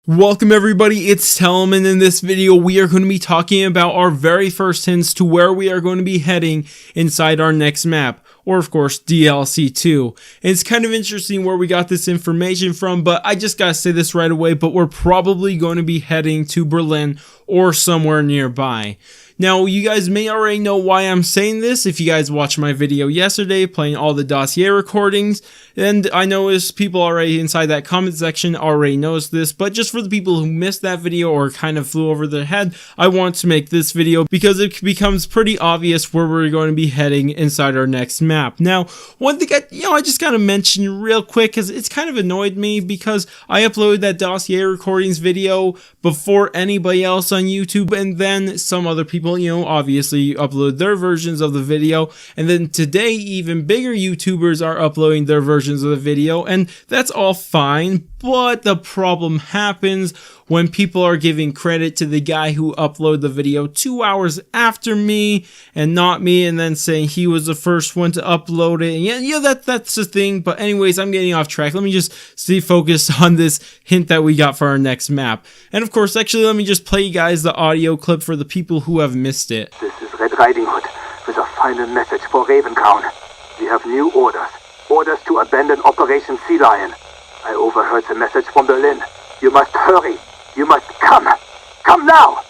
Welcome everybody, it's Telm, and in this video we are going to be talking about our very first hints to where we are going to be heading inside our next map, or of course DLC 2. And it's kind of interesting where we got this information from, but I just gotta say this right away, but we're probably going to be heading to Berlin or somewhere nearby. Now, you guys may already know why I'm saying this if you guys watched my video yesterday playing all the Dossier recordings, and I noticed people already inside that comment section already noticed this, but just for the people who missed that video or kind of flew over their head, I want to make this video because it becomes pretty obvious where we're going to be heading inside our next map. Now, one thing I just gotta mention real quick, because it's kind of annoyed me because I uploaded that Dossier recordings video before anybody else on YouTube, and then some other people, obviously upload their versions of the video, and then today even bigger YouTubers are uploading their versions of the video, and that's all fine, but the problem happens when people are giving credit to the guy who uploaded the video 2 hours after me and not me, and then saying he was the first one to upload it. And yeah, that's the thing. But anyways, I'm getting off track. Let me just stay focused on this hint that we got for our next map. And of course, actually, let me just play you guys the audio clip for the people who have missed it. This is Red Riding Hood with a final message for Ravencrown. We have new orders. Orders to abandon Operation Sea Lion. I overheard the message from Berlin. You must hurry. You must come. Come now.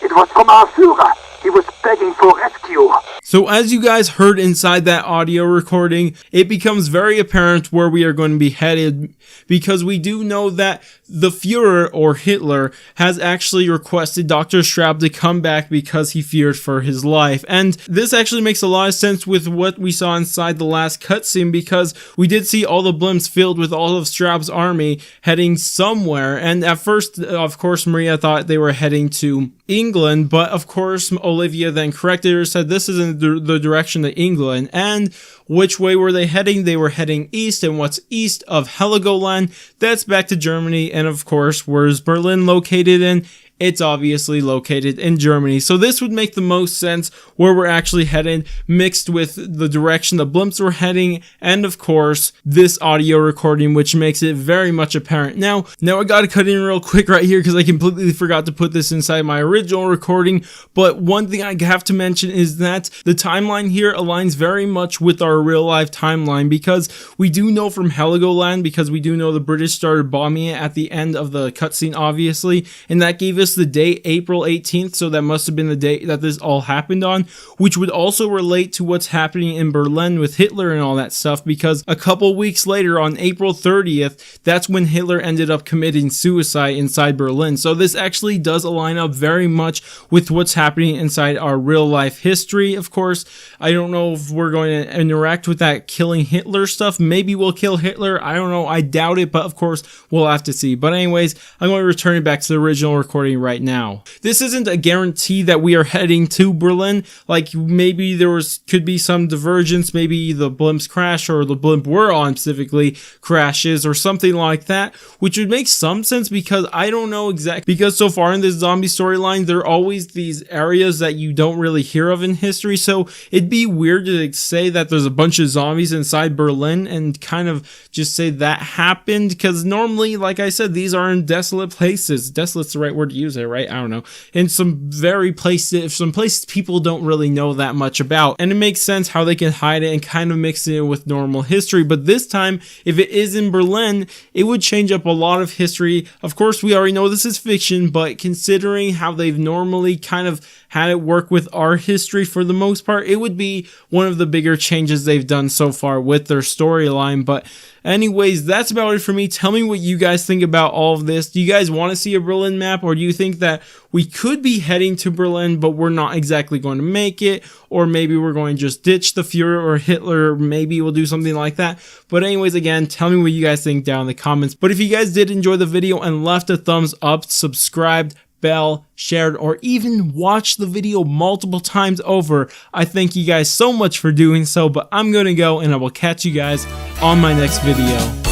It was from our Führer. He was begging for rescue. So as you guys heard inside that audio recording, it becomes very apparent where we are going to be headed, because we do know that the Führer, or Hitler, has actually requested Dr. Straub to come back because he feared for his life. And this actually makes a lot of sense with what we saw inside the last cutscene, because we did see all the blimps filled with all of Straub's army heading somewhere. And at first, of course, Maria thought they were heading to England, but of course Olivia then corrected her, said this isn't the direction to England. And which way were they heading? They were heading east, and what's east of Heligoland? That's back to Germany. And of course, where's Berlin located in? It's obviously located in Germany. So this would make the most sense where we're actually headed, mixed with the direction the blimps were heading, and of course, this audio recording, which makes it very much apparent. Now I gotta cut in real quick right here because I completely forgot to put this inside my original recording, but one thing I have to mention is that the timeline here aligns very much with our real life timeline, because we do know from Heligoland, because we do know the British started bombing it at the end of the cutscene, obviously, and that gave us the date April 18th, so that must have been the date that this all happened on, which would also relate to what's happening in Berlin with Hitler and all that stuff, because a couple weeks later on April 30th, that's when Hitler ended up committing suicide inside Berlin. So this actually does align up very much with what's happening inside our real life history. Of course, I don't know if we're going to interact with that killing Hitler stuff. Maybe we'll kill Hitler, I don't know, I doubt it, but of course we'll have to see. But anyways, I'm going to return it back to the original recording right now. This isn't a guarantee that we are heading to Berlin. Like, maybe there could be some divergence, maybe the blimps crash, or the blimp we're on specifically crashes, or something like that, which would make some sense, because I don't know exactly, because so far in this zombie storyline there are always these areas that you don't really hear of in history, so it'd be weird to say that there's a bunch of zombies inside Berlin and kind of just say that happened, because normally, like I said, these are in desolate places. Desolate's the right word to use there, right? I don't know. In some places people don't really know that much about, and it makes sense how they can hide it and kind of mix it in with normal history. But this time, if it is in Berlin, it would change up a lot of history. Of course, we already know this is fiction, but considering how they've normally kind of had it work with our history for the most part, it would be one of the bigger changes they've done so far with their storyline. But anyways, that's about it for me. Tell me what you guys think about all of this. Do you guys want to see a Berlin map, or do you think that we could be heading to Berlin, but we're not exactly going to make it? Or maybe we're going to just ditch the Führer or Hitler, or maybe we'll do something like that. But anyways, again, tell me what you guys think down in the comments. But if you guys did enjoy the video and left a thumbs up, subscribed, bell, shared, or even watched the video multiple times over, I thank you guys so much for doing so. But I'm gonna go, and I will catch you guys on my next video.